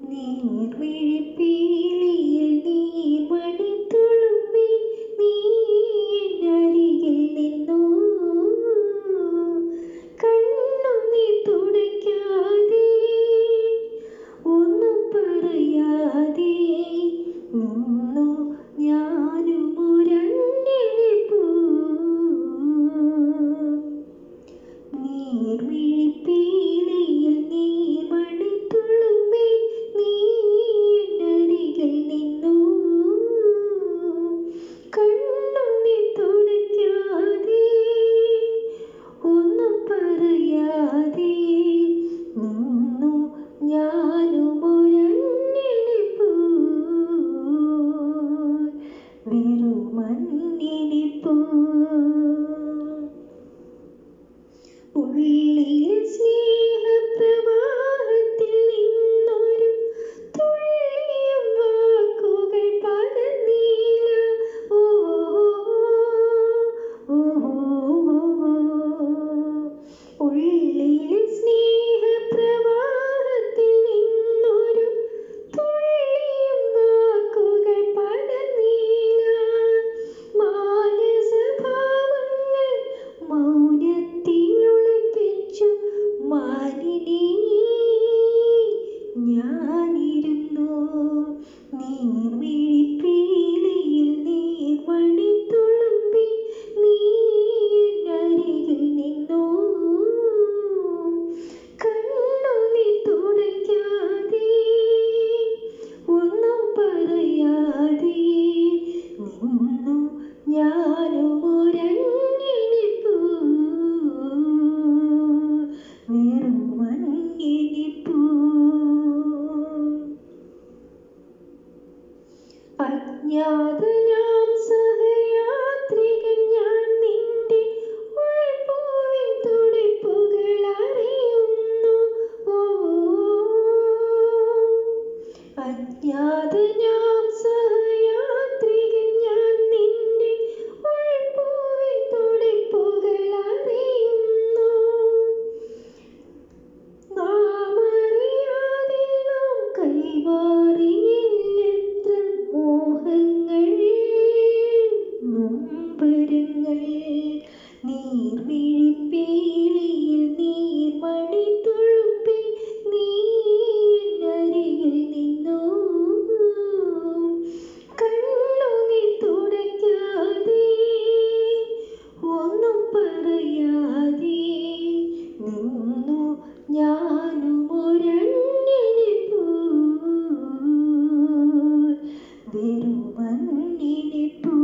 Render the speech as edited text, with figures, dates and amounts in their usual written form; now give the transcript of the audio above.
നീർമിഴിപ്പീലിയിൽ നീർമണിത്തുളുമ്പി നീ എന്നരികിൽ നിന്നു. കണ്ണുനീർ തുടയ്ക്കാതെ ഒന്നും പറയാതെ നിന്നു ഞാനുമൊരന്യനെപ്പോ. നീർമിഴിപ്പീലിയിൽ നീർമണിത്തുളുമ്പി നീ എന്നരികിൽ നിന്നു. കണ്ണുനീർ തുടയ്ക്കാതെ ഒന്നും പറയാതെ നിന്നു ഞാനുമൊരന്യനെപ്പോ. വെറുമന്യനെപ്പോ. ഉള്ളിലെ സ്നേഹപ്രവാഹത്തിൽ നിന്നൊരു തുള്ളിയും വാക്കുകൾ പകർന്നില്ല. ഓ ഓ ഉള്ളിലെ സ്നേഹപ്രവാഹത്തിൽ നിന്നൊരു തുള്ളിയും വാക്കുകൾ പകർന്നില്ല. മാനസഭാവങ്ങൾ മൗനത്തിലൊളിപ്പിച്ചു മാനിനി ഞാനിരുന്നു. നീർമിഴിപ്പീലിയിൽ നീർമണിത്തുളുമ്പി നീ എന്നരികിൽ നിന്നു. കണ്ണുനീർ തുടയ്ക്കാതെ ഒന്നും പറയാതെ നിന്നു ഞാനുമൊരന്യനെപ്പോ. വെറുമന്യനെപ്പോ. അജ്ഞാതനാം സഹയാത്രികൻ ഞാൻ നിന്റെ ഉൾപ്പൂവിൻ തുടിപ്പുകൾ അറിയുന്നു. ഓ അജ്ഞാതനാം സഹയാത്രികൻ ഞാൻ നിന്റെ ഉൾപ്പൂവിൻ തുടിപ്പുകൾ അറിയുന്നു. നാം അറിയാതെ നാം കൈമാറിയില്ലെത്ര മോഹങ്ങൾ നൊമ്പരങ്ങൾ. നീർമിഴിപ്പീലിയിൽ നീർമണിത്തുളുമ്പി നീ എന്നരികിൽ നിന്നു. കണ്ണുനീർ തുടയ്ക്കാതെ ഒന്നും പറയാതെ നിന്നു ഞാനുമൊരന്യനെപ്പോ. വെറുമന്യനെപ്പോ.